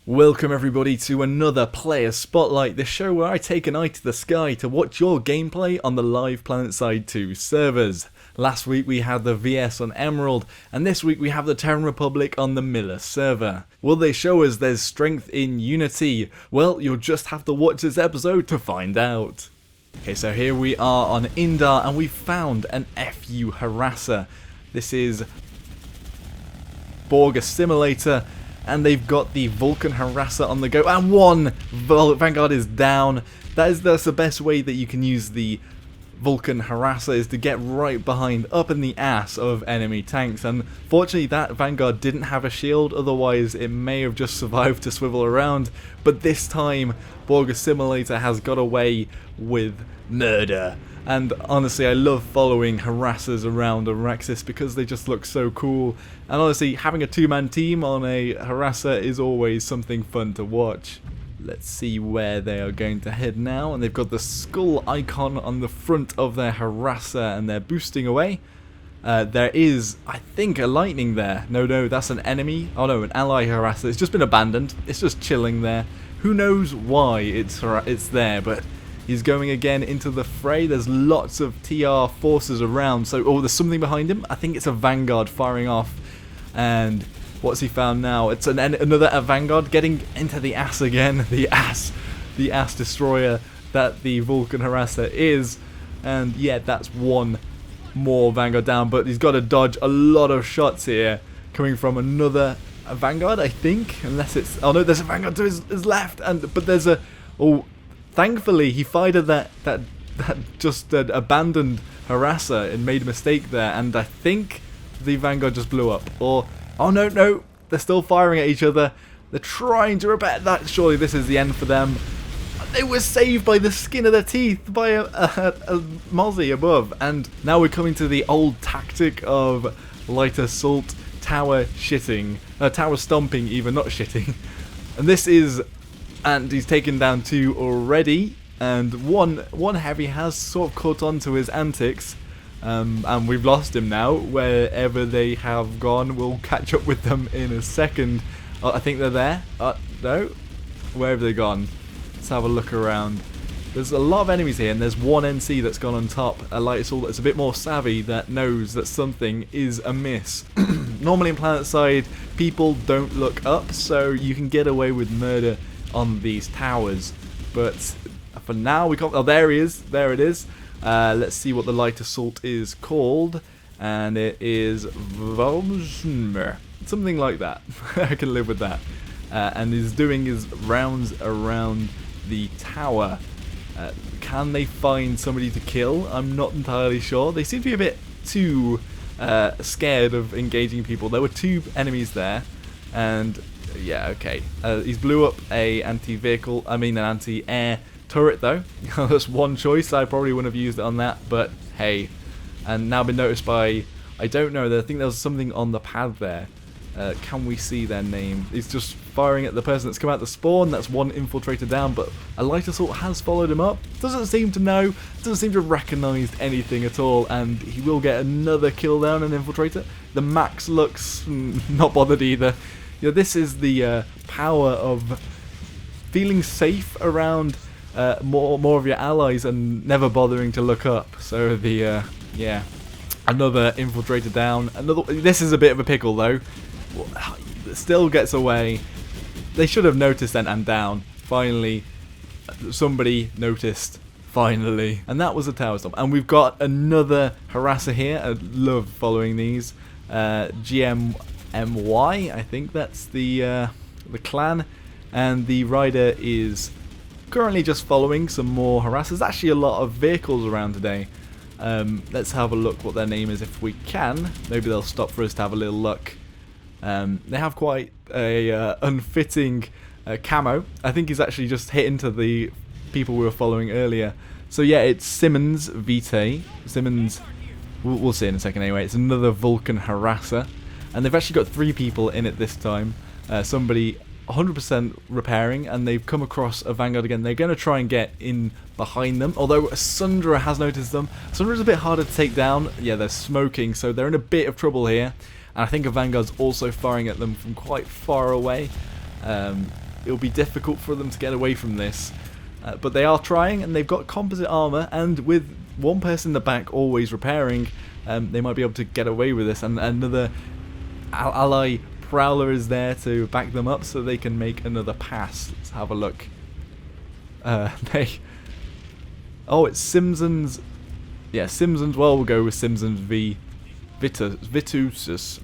Welcome everybody to another Player Spotlight, the show where I take an eye to the sky to watch your gameplay on the live Planetside 2 servers. Last week we had the VS on Emerald, and this week we have the Terran Republic on the Miller server. Will they show us there's strength in unity? Well, you'll just have to watch this episode to find out. Okay, so here we are on Indar, and we found an FU harasser. This is Borg Assimilator. And they've got the Vulcan Harasser on the go, and one Vanguard is down. That's the best way that you can use the Vulcan Harasser, is to get right behind, up in the ass of enemy tanks. And fortunately that Vanguard didn't have a shield, otherwise it may have just survived to swivel around. But this time Borg Assimilator has got away with murder. And honestly, I love following harassers around Araxis because they just look so cool. And honestly, having a two-man team on a harasser is always something fun to watch. Let's see where they are going to head now. And they've got the skull icon on the front of their harasser, and they're boosting away. There is, I think, a lightning there. No, that's an enemy. Oh no, an ally harasser. It's just been abandoned. It's just chilling there. Who knows why it's there, but he's going again into the fray. There's lots of TR forces around. So, oh, there's something behind him. I think it's a Vanguard firing off. And what's he found now? It's another Vanguard getting into the ass again. The ass destroyer that the Vulcan harasser is. And yeah, that's one more Vanguard down. But he's got to dodge a lot of shots here coming from another Vanguard, I think. Unless it's... Oh no, there's a Vanguard to his left. But there's a... Oh... Thankfully, he fired that just abandoned harasser and made a mistake there, and I think the Vanguard just blew up. Or, oh no, they're still firing at each other. They're trying to repair that. Surely this is the end for them. They were saved by the skin of their teeth by a Mozzie above, and now we're coming to the old tactic of light assault, tower shitting, tower stomping even, not shitting. And this is... And he's taken down two already, and one heavy has sort of caught on to his antics, and we've lost him now. Wherever they have gone, we'll catch up with them in a second. I think they're there. No, where have they gone? Let's have a look around. There's a lot of enemies here, and there's one NC that's gone on top, a light assault that's a bit more savvy, that knows that something is amiss. Normally in Planetside, people don't look up, so you can get away with murder on these towers, but for now we can't. Oh, there he is. There it is. Let's see what the light assault is called, and it is Volsmer, something like that. I can live with that. And he's doing his rounds around the tower. Can they find somebody to kill? I'm not entirely sure. They seem to be a bit too scared of engaging people. There were two enemies there, and yeah, okay. He's blew up an anti-air turret though. That's one choice. I probably wouldn't have used it on that, but hey. And now been noticed by, I don't know, I think there was something on the pad there. Can we see their name? He's just firing at the person that's come out the spawn. That's one infiltrator down, but a light assault has followed him up. Doesn't seem to know, doesn't seem to have recognised anything at all, and he will get another kill down, an infiltrator. The Max looks not bothered either. You know, this is the power of feeling safe around more of your allies and never bothering to look up. So the yeah, another infiltrator down. This is a bit of a pickle though. Still gets away. They should have noticed then, and down. Finally, somebody noticed. Finally, and that was a tower stomp. And we've got another harasser here. I love following these. GMMY, I think that's the clan, and the rider is currently just following some more harassers. Actually, a lot of vehicles around today. Let's have a look what their name is if we can. Maybe they'll stop for us to have a little look. They have quite a unfitting camo. I think he's actually just hit into the people we were following earlier. So yeah, it's Simmons Vitae. Simmons, we'll see in a second anyway. It's another Vulcan harasser. And they've actually got three people in it this time. Somebody 100% repairing, and they've come across a Vanguard again. They're going to try and get in behind them, although Sundra has noticed them. Sundra's a bit harder to take down. Yeah, they're smoking, so they're in a bit of trouble here. And I think a Vanguard's also firing at them from quite far away. it'll be difficult for them to get away from this. But they are trying, and they've got composite armor, and with one person in the back always repairing, they might be able to get away with this. And another ally Prowler is there to back them up so they can make another pass. Let's have a look. Oh, it's Simpsons. Yeah, Simpsons. Well, we'll go with Simpsons v. Vitosus.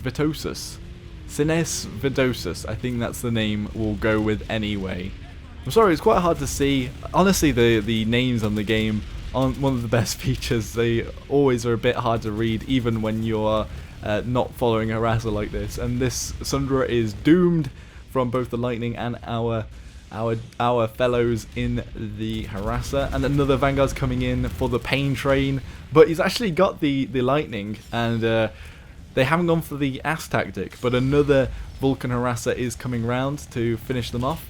Sines Vidosus. I think that's the name we'll go with anyway. I'm sorry, it's quite hard to see. Honestly, the names on the game aren't one of the best features. They always are a bit hard to read, even when you're not following a harasser like this. And this Sundra is doomed from both the lightning and our fellows in the harasser. And another Vanguard's coming in for the pain train, but he's actually got the lightning, and they haven't gone for the ass tactic. But another Vulcan harasser is coming round to finish them off.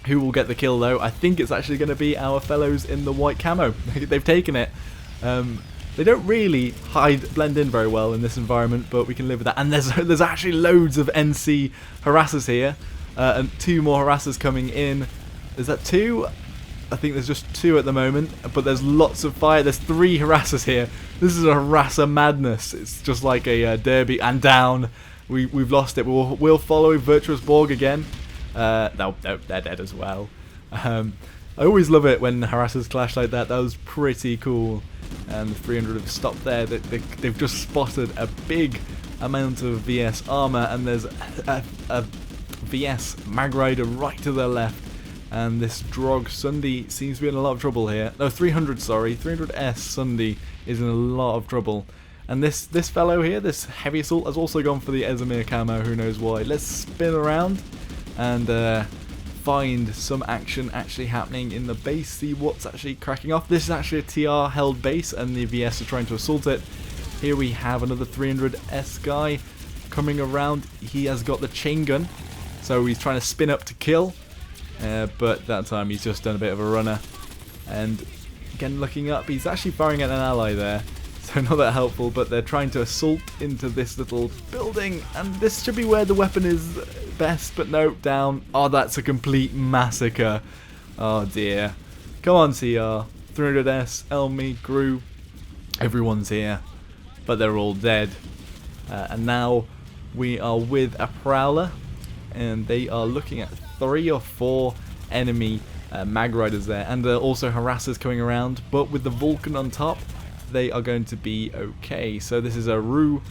Who will get the kill though? I think it's actually going to be our fellows in the white camo. They've taken it. They don't really blend in very well in this environment, but we can live with that. And there's actually loads of NC harassers here, and 2 more harassers coming in. Is that 2? I think there's just 2 at the moment, but there's lots of fire. There's 3 harassers here. This is a harasser madness. It's just like a derby. And down. We've lost it. We'll follow Virtuous Borg again. No, they're dead as well. I always love it when harassers clash like that. That was pretty cool. And the 300 have stopped there. They've just spotted a big amount of VS armor, and there's a VS Mag Rider right to their left. And this Drog Sunday seems to be in a lot of trouble here. No, 300, sorry. 300S Sunday is in a lot of trouble. And this fellow here, this Heavy Assault, has also gone for the Ezimir camo, who knows why. Let's spin around and find some action actually happening in the base, see what's actually cracking off. This is actually a TR held base, and the VS are trying to assault it. Here we have another 300S guy coming around. He has got the chain gun, so he's trying to spin up to kill, but that time he's just done a bit of a runner. And again, looking up, he's actually firing at an ally there, so not that helpful. But they're trying to assault into this little building, and this should be where the weapon is best, but no, down. Oh, that's a complete massacre. Oh dear. Come on, CR. 300S, Elmi, Gru, everyone's here, but they're all dead. And now we are with a Prowler, and they are looking at 3 or 4 enemy Mag Riders there, and also harassers coming around, but with the Vulcan on top, they are going to be okay. So this is a Rue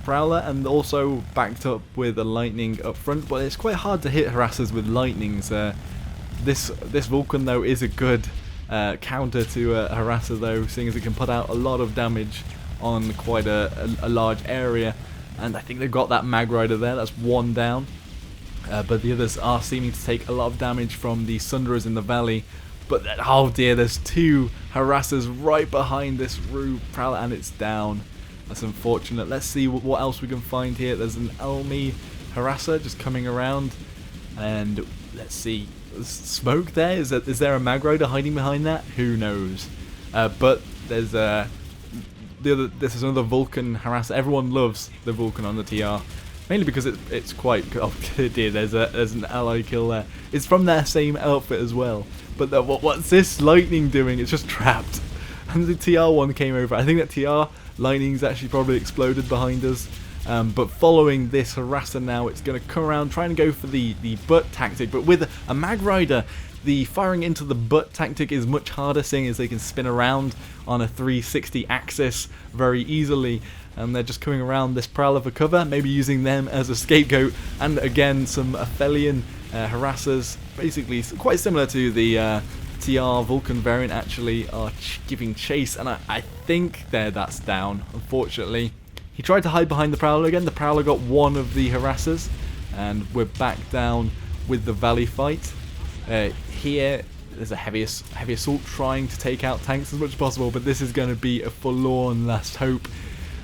Prowler, and also backed up with a lightning up front, but it's quite hard to hit harassers with lightnings. This Vulcan though is a good counter to a harasser though, seeing as it can put out a lot of damage on quite a large area. And I think they've got that Mag Rider there, that's 1 down, but the others are seeming to take a lot of damage from the Sundras in the valley. But oh dear, there's 2 harassers right behind this Rue Prowler, and it's down. That's unfortunate. Let's see what else we can find here. There's an Elmi harasser just coming around, and let's see. There's smoke there. Is there a Mag Rider hiding behind that? Who knows? But there's this is another Vulcan harasser. Everyone loves the Vulcan on the TR, mainly because it's quite. Oh dear, there's an ally kill there. It's from their same outfit as well. But what's this lightning doing? It's just trapped. And the TR one came over. I think that TR lightning's actually probably exploded behind us. But following this harasser now, it's going to come around trying to go for the butt tactic. But with a Mag Rider, the firing into the butt tactic is much harder, seeing as they can spin around on a 360 axis very easily. And they're just coming around this Prowler for cover, maybe using them as a scapegoat. And again, some Aphelion harassers, basically quite similar to the TR Vulcan variant, actually are giving chase. And I think that's down, unfortunately. He tried to hide behind the Prowler again. The Prowler got 1 of the harassers, and we're back down with the valley fight. Here, there's a heavy assault trying to take out tanks as much as possible, but this is going to be a forlorn last hope,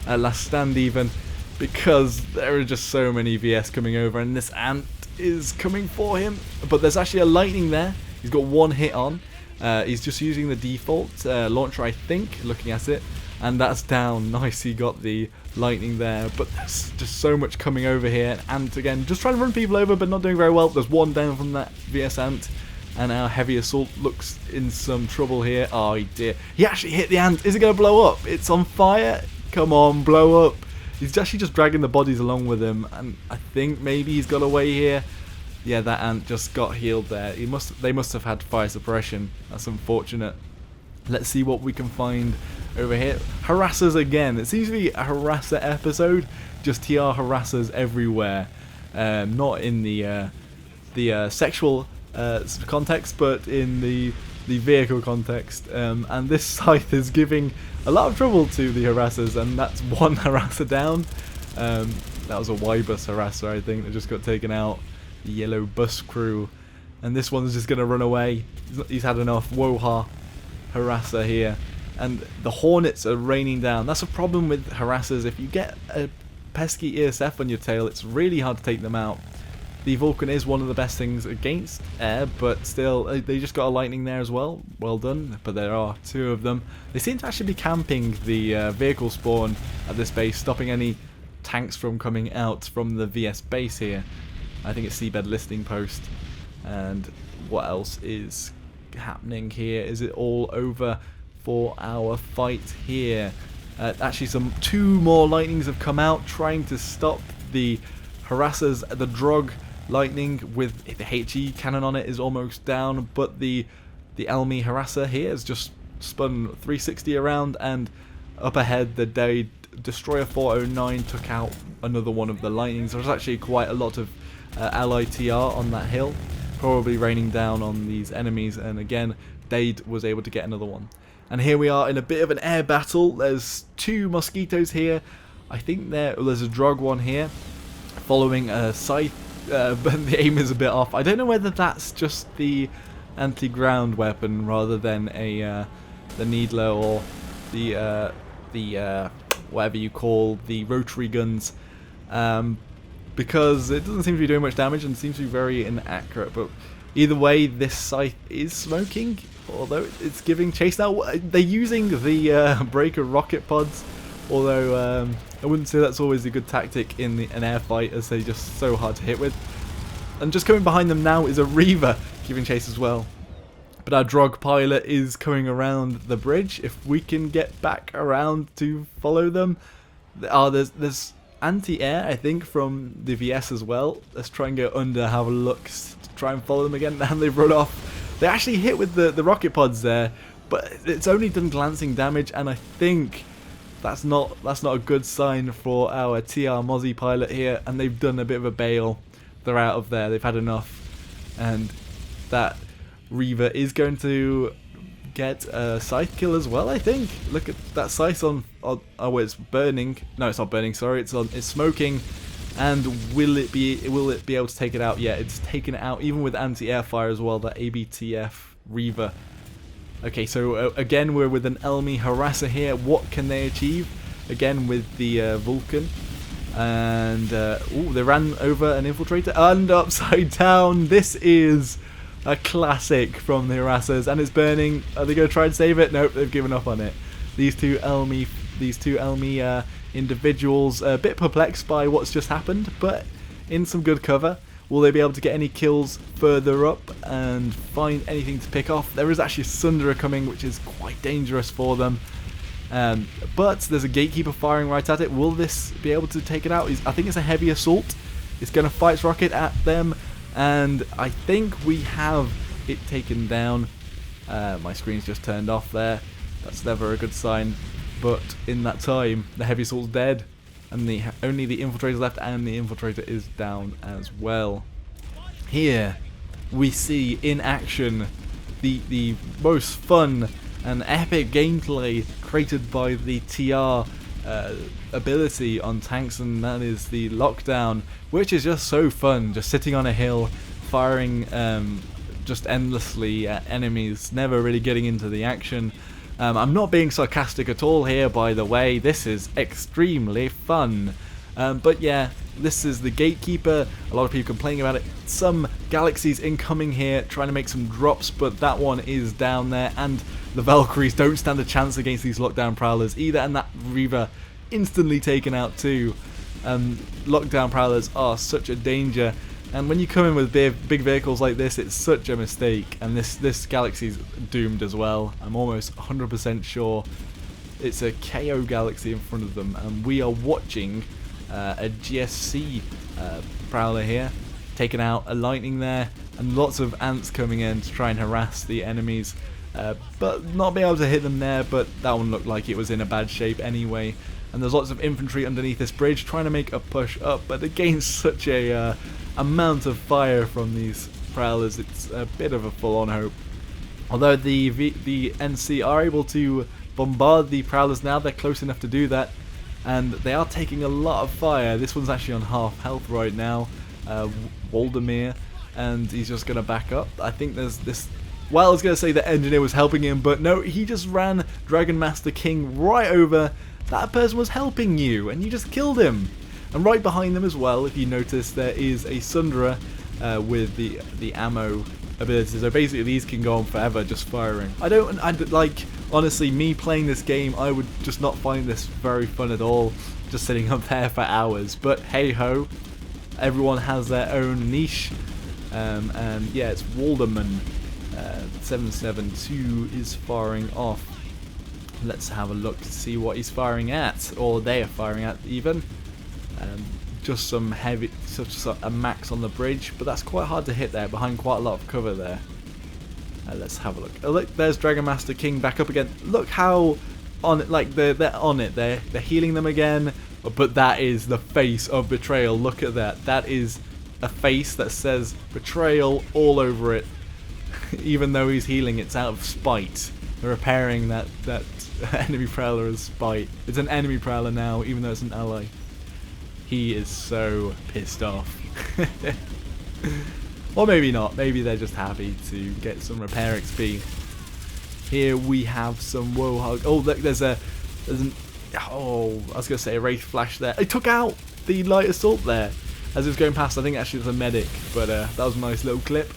last stand even, because there are just so many VS coming over, and this Ant is coming for him. But there's actually a lightning there. He's got 1 hit on. He's just using the default launcher, I think, looking at it. And that's down. Nice, he got the lightning there, but there's just so much coming over here. And again, just trying to run people over, but not doing very well. There's one down from that VS Ant, and our heavy assault looks in some trouble here. Oh dear, he actually hit the ant. Is it going to blow up? It's on fire. Come on, blow up. He's actually just dragging the bodies along with him, and I think maybe he's got away here. Yeah, that ant just got healed there. They must have had fire suppression. That's unfortunate. Let's see what we can find over here. Harassers again. It seems to be a harasser episode. Just TR harassers everywhere. Not in the sexual context, but in the vehicle context. And this scythe is giving a lot of trouble to the harassers, and that's one harasser down. That was a Y-bus harasser, I think, that just got taken out. The yellow bus crew. And this one's just going to run away. He's had enough. Woha harasser here. And the hornets are raining down. That's a problem with harassers. If you get a pesky ESF on your tail, it's really hard to take them out. The Vulcan is one of the best things against air, but still, they just got a lightning there as well. Well done. But there are two of them. They seem to actually be camping the vehicle spawn at this base, stopping any tanks from coming out from the VS base here. I think it's seabed listing post. And what else is happening here? Is it all over for our fight here? Actually, two more lightnings have come out trying to stop the harassers. The Drog lightning with the HE cannon on it is almost down, but the Elmi harasser here has just spun 360 around, and up ahead the Day Destroyer 409 took out another one of the lightnings. There was actually quite a lot of ally TR on that hill, probably raining down on these enemies, and again Dade was able to get another one. And here we are in a bit of an air battle. There's two mosquitoes here. I think there's a Drog one here following a scythe, but the aim is a bit off. I don't know whether that's just the anti-ground weapon rather than the Needler or the whatever you call the rotary guns, because it doesn't seem to be doing much damage and seems to be very inaccurate. But either way, this scythe is smoking, although it's giving chase now. They're using the breaker rocket pods, although I wouldn't say that's always a good tactic in an air fight, as they're just so hard to hit with. And just coming behind them now is a Reaver giving chase as well. But our Drog pilot is coming around the bridge. If we can get back around to follow them. There's anti-air, I think, from the VS as well. Let's try and go under, have a look, try and follow them again. And they've run off. They actually hit with the rocket pods there, but it's only done glancing damage, and I think that's not a good sign for our TR Mozzie pilot here. And they've done a bit of a bail. They're out of there. They've had enough, and that Reaver is going to get a scythe kill as well, I think. Look at that scythe on oh, it's burning. No, it's not burning, sorry, it's smoking. And will it be able to take it out? Yeah, it's taken it out, even with anti-air fire as well, that ABTF Reaver. Okay, so again we're with an Elmi harasser here. What can they achieve? Again with the Vulcan. And ooh, they ran over an infiltrator and upside down. This is a classic from the harassers, and it's burning. Are they going to try and save it? Nope, they've given up on it. These two Elmi individuals a bit perplexed by what's just happened, but in some good cover. Will they be able to get any kills further up and find anything to pick off? There is actually a Sunderer coming, which is quite dangerous for them. But there's a Gatekeeper firing right at it. Will this be able to take it out? I think it's a heavy assault. It's going to fire its rocket at them, and I think we have it taken down. My screen's just turned off there. That's never a good sign. But in that time, the heavy assault's dead, and only the infiltrator's left, and the infiltrator is down as well. Here we see in action the most fun and epic gameplay created by the TR ability on tanks, and that is the lockdown, which is just so fun, just sitting on a hill firing just endlessly at enemies, never really getting into the action. I'm not being sarcastic at all here, by the way. This is extremely fun. But yeah, this is the Gatekeeper. A lot of people complaining about it. Some galaxies incoming here, trying to make some drops, but that one is down there. And the Valkyries don't stand a chance against these lockdown prowlers either. And that Reaver instantly taken out too. Lockdown prowlers are such a danger, and when you come in with big vehicles like this, it's such a mistake. And this galaxy's doomed as well. I'm almost 100% sure it's a KO galaxy in front of them, and we are watching a GSC prowler here taking out a lightning there, and lots of ants coming in to try and harass the enemies, but not being able to hit them there. But that one looked like it was in a bad shape anyway. And there's lots of infantry underneath this bridge trying to make a push up, but against such a amount of fire from these prowlers, it's a bit of a full-on hope. Although the NC are able to bombard the prowlers now, they're close enough to do that, and they are taking a lot of fire. This one's actually on half health right now, Waldemir, and he's just going to back up. I think there's this... Well, I was going to say the engineer was helping him, but no, he just ran Dragon Master King right over. That person was helping you, and you just killed him. And right behind them as well, if you notice, there is a Sundra with the ammo ability. So basically, these can go on forever, just firing. Honestly, me playing this game, I would just not find this very fun at all, just sitting up there for hours. But hey ho, everyone has their own niche, and yeah, it's Walderman 772 is firing off. Let's have a look to see what he's firing at, or they are firing at even. Just some heavy, such a max on the bridge, but that's quite hard to hit there, behind quite a lot of cover there. Let's have a look. Oh, look, there's Dragon Master King back up again. Look how on it, like they're on it. They're healing them again, but that is the face of betrayal. Look at that. That is a face that says betrayal all over it. Even though he's healing, it's out of spite. They're repairing that enemy prowler as spite. It's an enemy prowler now, even though it's an ally. He is so pissed off. Or maybe not. Maybe they're just happy to get some repair XP. Here we have some Wohug. Oh, look, there's an oh, I was gonna say a Wraith Flash there. It took out the light assault there as it was going past. I think actually it was a medic, but that was a nice little clip.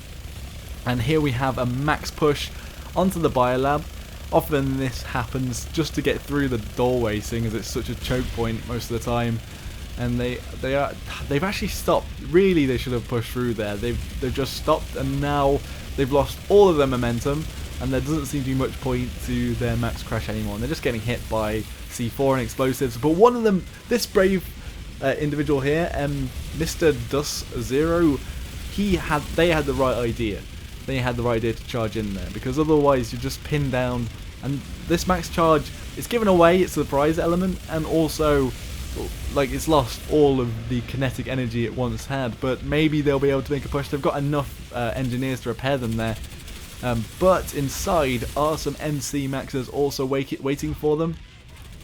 And here we have a max push onto the biolab. Often this happens just to get through the doorway, seeing as it's such a choke point most of the time. And they've actually stopped. Really, they should have pushed through there. They've just stopped, and now they've lost all of their momentum, and there doesn't seem to be much point to their max crash anymore. And they're just getting hit by C4 and explosives. But one of them, this brave individual here, Mr. Dus Zero, they had the right idea. They had the right idea to charge in there, because otherwise you're just pinned down. And this max charge is given away. It's a surprise element, and also, like, it's lost all of the kinetic energy it once had. But maybe they'll be able to make a push. They've got enough engineers to repair them there. But inside are some NC maxes also waiting for them.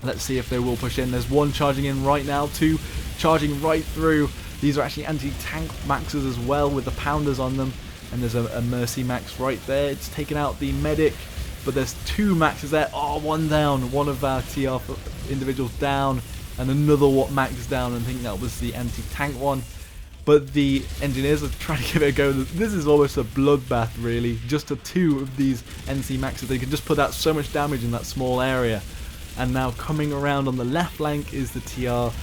Let's see if they will push in. There's one charging in right now, two charging right through. These are actually anti-tank maxes as well, with the pounders on them. And there's a Mercy max right there. It's taken out the medic, but there's two maxes there. Oh, one down. One of our TR individuals down, and another max down. And I think that was the anti-tank one. But the engineers are trying to give it a go. This is almost a bloodbath, really. Just to two of these NC maxes, they can just put out so much damage in that small area. And now coming around on the left flank is the TR.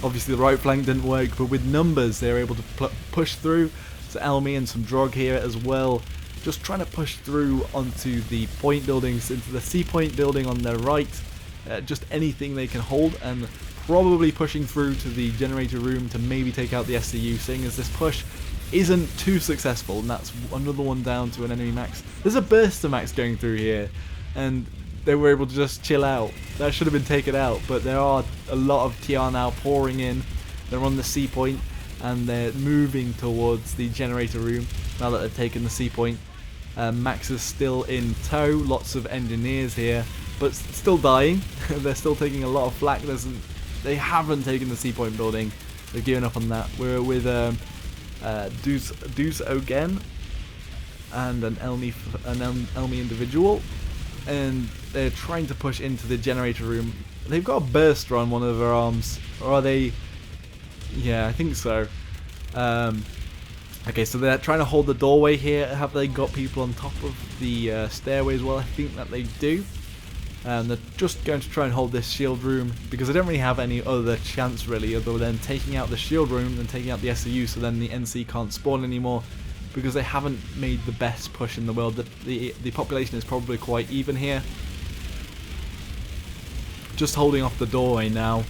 Obviously the right flank didn't work, but with numbers they're able to push through. So Elmi and some Drog here as well, just trying to push through onto the point buildings, into the C point building on their right. Just anything they can hold, and probably pushing through to the generator room to maybe take out the SCU, seeing as this push isn't too successful. And that's another one down to an enemy max. There's a burster max going through here, and they were able to just chill out. That should have been taken out, but there are a lot of TR now pouring in. They're on the C point, and they're moving towards the generator room now that they've taken the C point. Max is still in tow, lots of engineers here, but still dying. They're still taking a lot of flak. They haven't taken the C point building. They've given up on that. We're with Deuce again, and an Elmi individual, and they're trying to push into the generator room. They've got a burster on one of their arms, or are they? Yeah, I think so. Okay, so they're trying to hold the doorway here. Have they got people on top of the stairway as well? I think that they do. And they're just going to try and hold this shield room because they don't really have any other chance really other than taking out the shield room and taking out the SCU, so then the NC can't spawn anymore because they haven't made the best push in the world. The population is probably quite even here. Just holding off the doorway now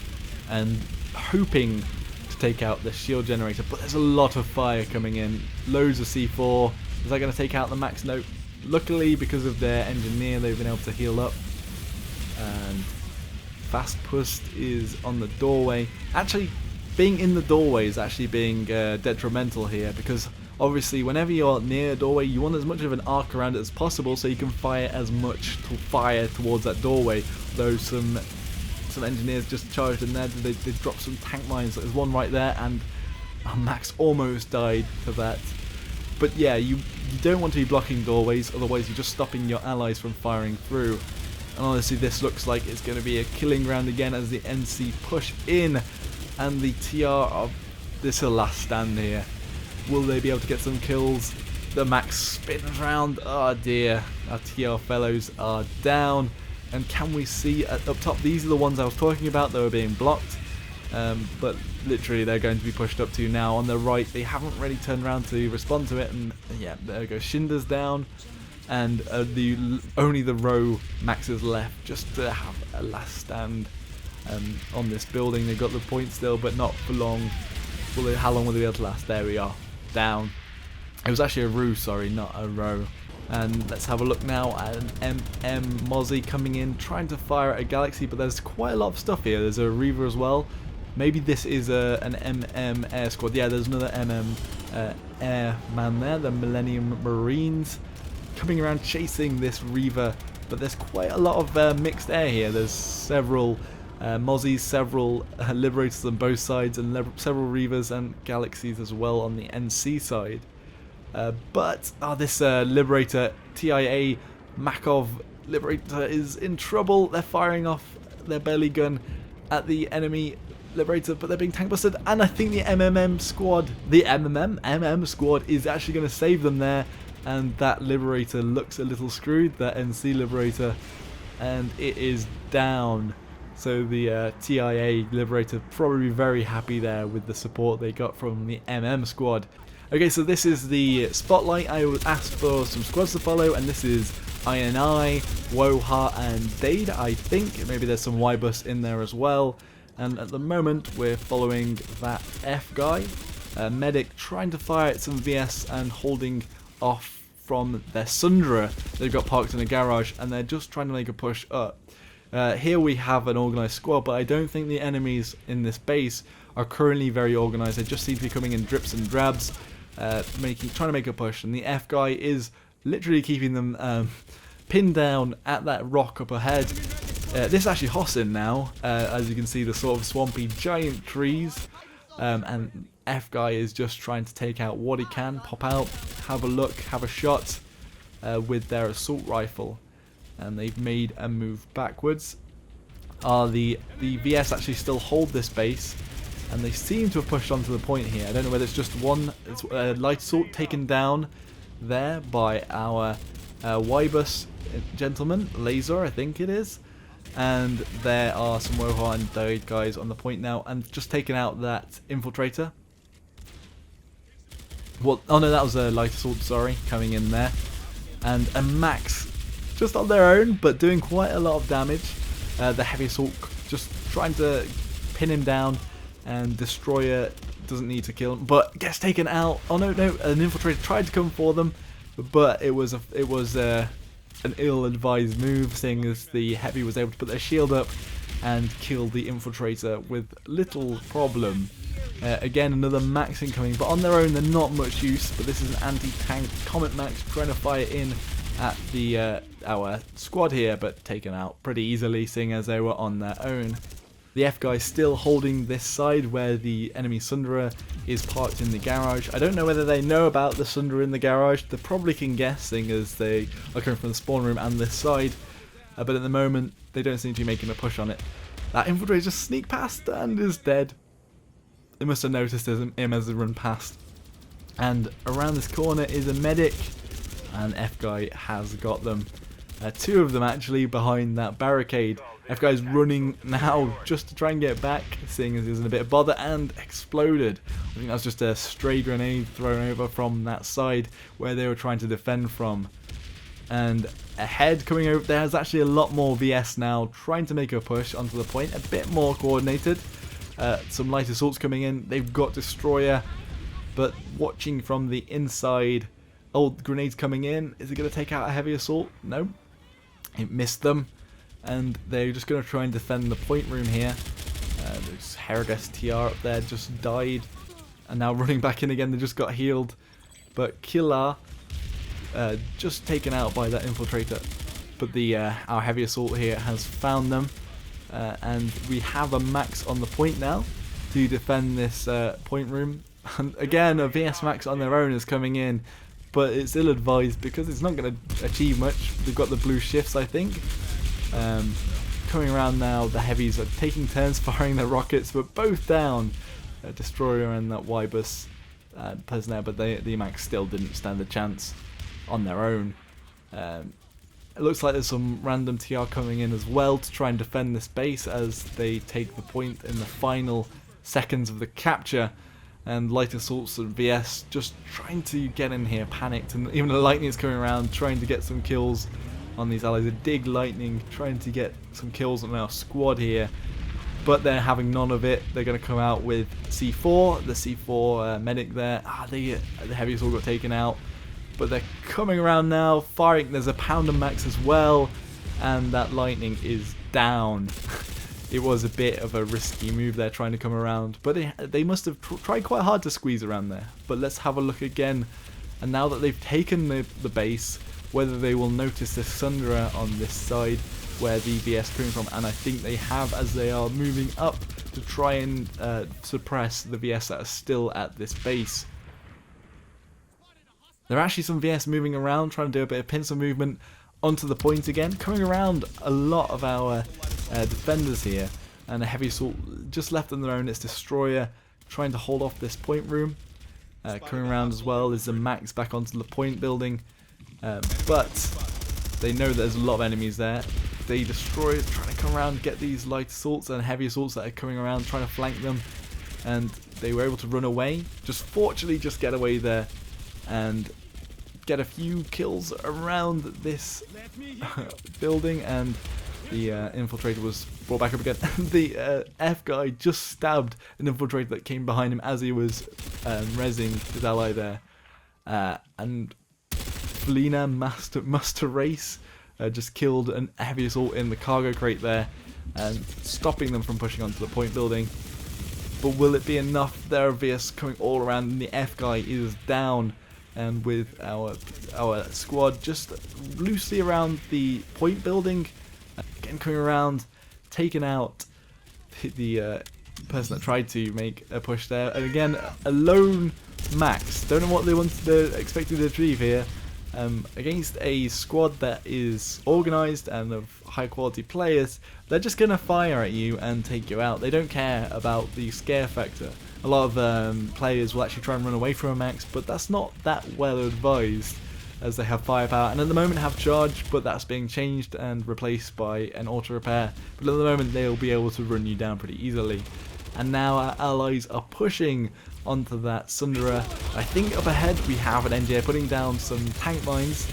and hoping to take out the shield generator, but there's a lot of fire coming in, loads of C4. Is that going to take out the max? No. Luckily, because of their engineer, they've been able to heal up. And Fast Pust is on the doorway. Actually, being in the doorway is actually being detrimental here, because obviously whenever you're near a doorway you want as much of an arc around it as possible so you can fire as much fire towards that doorway. Though some engineers just charged in there, they dropped some tank mines. There's one right there, and Max almost died to that. But yeah, you don't want to be blocking doorways, otherwise you're just stopping your allies from firing through. And honestly, this looks like it's going to be a killing round again as the NC push in, and the TR are this is a last stand here. Will they be able to get some kills? The Max spins around. Oh dear, our TR fellows are down. And can we see up top? These are the ones I was talking about that were being blocked. But literally they're going to be pushed up to now. On the right, they haven't really turned around to respond to it, and yeah, there we go. Shinda's down, and only the row Maxes left just to have a last stand on this building. They've got the point still, but not for long. How long will they be able to last? There we are, down. It was actually a row, sorry, not a row. And let's have a look now at an MM Mozzie coming in, trying to fire at a Galaxy, but there's quite a lot of stuff here. There's a Reaver as well. Maybe this is an MM Air Squad. Yeah, there's another MM Airman there, the Millennium Marines, coming around chasing this Reaver. But there's quite a lot of mixed air here. There's several Mozzies, several Liberators on both sides, and several Reavers and Galaxies as well on the NC side. But this Liberator, TIA Makov Liberator is in trouble. They're firing off their belly gun at the enemy Liberator, but they're being tank busted, and I think the MM squad is actually going to save them there, and that Liberator looks a little screwed, that NC Liberator, and it is down. So the TIA Liberator probably very happy there with the support they got from the MM squad. Okay, so this is the spotlight. I was asked for some squads to follow, and this is INI, Woha, and Dade, I think. Maybe there's some Y-Bus in there as well. And at the moment, we're following that F guy. Medic trying to fire at some VS and holding off from their Sundra. They've got parked in a garage, and they're just trying to make a push up. Here we have an organised squad, but I don't think the enemies in this base are currently very organised. They just seem to be coming in drips and drabs. Trying to make a push, and the F guy is literally keeping them pinned down at that rock up ahead. This is actually Hossin now, as you can see, the sort of swampy giant trees, and F guy is just trying to take out what he can, pop out, have a look, have a shot with their assault rifle, and they've made a move backwards. The VS actually still hold this base, and they seem to have pushed onto the point here. I don't know whether it's just one light assault taken down there by our Y-Bus gentleman, Laser I think it is. And there are some Woha and Dade guys on the point now, and just taken out that infiltrator. Well, oh no, that was a light assault, sorry, coming in there. And a Max just on their own, but doing quite a lot of damage. The heavy assault just trying to pin him down, and Destroyer doesn't need to kill him, but gets taken out. Oh no, an infiltrator tried to come for them, but it was an ill-advised move, seeing as the heavy was able to put their shield up and kill the infiltrator with little problem. Again, another Max incoming, but on their own they're not much use. But this is an anti-tank Comet Max trying to fire in at the our squad here, but taken out pretty easily, seeing as they were on their own. The F guy still holding this side where the enemy Sundra is parked in the garage. I don't know whether they know about the Sundra in the garage. They probably can guess, seeing as they are coming from the spawn room and this side. But at the moment, they don't seem to be making a push on it. That infiltrator just sneaked past and is dead. They must have noticed him as they run past. And around this corner is a medic, and F guy has got them. Two of them actually behind that barricade. F-Guy's running now just to try and get back, seeing as he was in a bit of bother, and exploded. I think that was just a stray grenade thrown over from that side where they were trying to defend from. And ahead, coming over, there's actually a lot more VS now trying to make a push onto the point, a bit more coordinated. Some light assaults coming in, they've got Destroyer, but watching from the inside. Oh, the grenades coming in, is it going to take out a heavy assault? No, it missed them. And they're just going to try and defend the point room here. There's Heragas TR up there, just died. And now running back in again, they just got healed. But Killer, just taken out by that infiltrator. But the our heavy assault here has found them. And we have a max on the point now to defend this point room. And again, a VS max on their own is coming in. But it's ill-advised because it's not going to achieve much. They've got the blue shifts, I think. Coming around now, the heavies are taking turns firing their rockets, but both down. Destroyer and that Y-bus person there, but the Max still didn't stand a chance on their own. It looks like there's some random TR coming in as well to try and defend this base as they take the point in the final seconds of the capture. And light assaults and VS just trying to get in here, panicked, and even the lightning is coming around trying to get some kills on these allies. A dig lightning trying to get some kills on our squad here, but they're having none of it. They're going to come out with C4, the C4 medic there. The heavy assault got taken out, but they're coming around now, firing. There's a pounder max as well, and that lightning is down. It was a bit of a risky move there trying to come around, but they must have tried quite hard to squeeze around there. But let's have a look again, and now that they've taken the base, whether they will notice the Sundra on this side where the VS coming from, and I think they have, as they are moving up to try and suppress the VS that are still at this base. There are actually some VS moving around, trying to do a bit of pincer movement onto the point again, coming around a lot of our defenders here, and a heavy assault just left on their own. It's Destroyer trying to hold off this point room. Coming around as well is the Max back onto the point building, but they know there's a lot of enemies there. The Destroyer is trying to come around, get these light assaults and heavy assaults that are coming around, trying to flank them, and they were able to run away. Fortunately, just get away there and get a few kills around this building, and the infiltrator was brought back up again. The F guy just stabbed an infiltrator that came behind him as he was rezzing his ally there, and Felina Master Race just killed a heavy assault in the cargo crate there, and stopping them from pushing onto the point building. But will it be enough? There are VS coming all around, and the F guy is down. And with our squad just loosely around the point building, again coming around, taking out the person that tried to make a push there, and again a lone Max. Don't know what they're expecting to achieve here against a squad that is organised and of high quality players. They're just gonna fire at you and take you out. They don't care about the scare factor. A lot of players will actually try and run away from a Max, but that's not that well advised, as they have firepower and at the moment have charge, but that's being changed and replaced by an auto repair. But at the moment they'll be able to run you down pretty easily. And now our allies are pushing onto that Sundra. I think up ahead we have an NJ putting down some tank mines.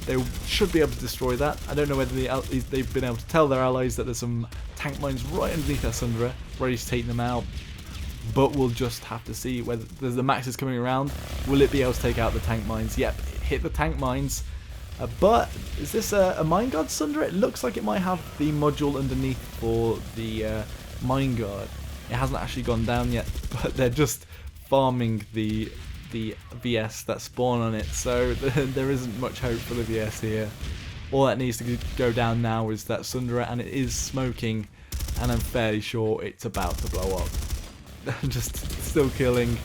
They should be able to destroy that. I don't know whether they've been able to tell their allies that there's some tank mines right underneath that Sundra, ready to take them out. But we'll just have to see whether the Max is coming around. Will it be able to take out the tank mines? Yep, hit the tank mines. But is this a Mine Guard Sundra? It looks like it might have the module underneath for the Mine Guard. It hasn't actually gone down yet, but they're just farming the VS that spawn on it. So there isn't much hope for the VS here. All that needs to go down now is that Sundra, and it is smoking, and I'm fairly sure it's about to blow up. Just still killing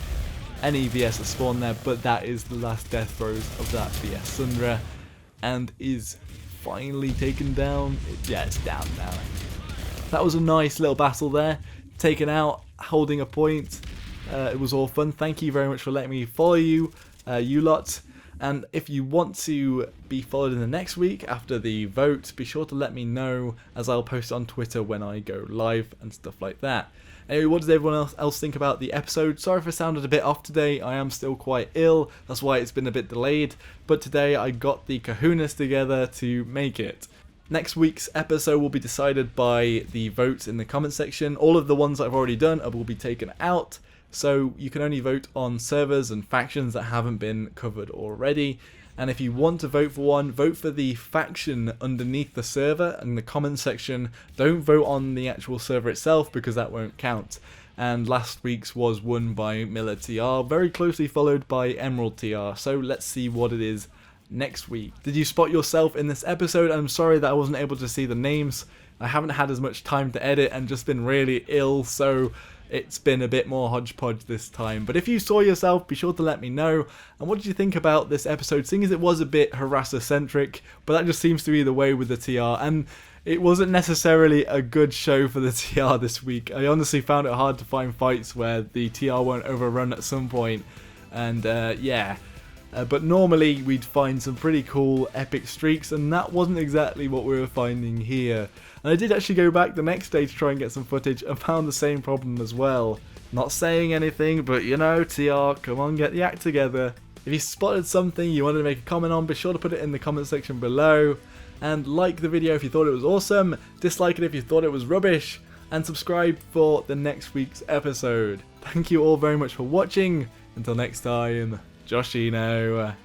any VS that spawn there, but that is the last death throes of that VS Sundra, and is finally taken down. Yeah, it's down now. That was a nice little battle there, taken out, holding a point. It was all fun. Thank you very much for letting me follow you, you lot, And if you want to be followed in the next week after the vote, be sure to let me know, as I'll post on Twitter when I go live and stuff like that. Anyway, what does everyone else think about the episode? Sorry if I sounded a bit off today, I am still quite ill, that's why it's been a bit delayed, but today I got the kahunas together to make it. Next week's episode will be decided by the votes in the comment section. All of the ones that I've already done will be taken out, so you can only vote on servers and factions that haven't been covered already. And if you want to vote for one, vote for the faction underneath the server in the comment section. Don't vote on the actual server itself because that won't count. And last week's was won by Miller TR, very closely followed by Emerald TR. So let's see what it is next week. Did you spot yourself in this episode? I'm sorry that I wasn't able to see the names. I haven't had as much time to edit and just been really ill, so it's been a bit more hodgepodge this time. But if you saw yourself, be sure to let me know. And what did you think about this episode, seeing as it was a bit harasser-centric, but that just seems to be the way with the TR. And it wasn't necessarily a good show for the TR this week. I honestly found it hard to find fights where the TR won't overrun at some point. And yeah. But normally we'd find some pretty cool epic streaks, and that wasn't exactly what we were finding here. And I did actually go back the next day to try and get some footage and found the same problem as well. Not saying anything, but you know, TR, come on, get the act together. If you spotted something you wanted to make a comment on, be sure to put it in the comment section below. And like the video if you thought it was awesome, dislike it if you thought it was rubbish, and subscribe for the next week's episode. Thank you all very much for watching. Until next time, Joshino.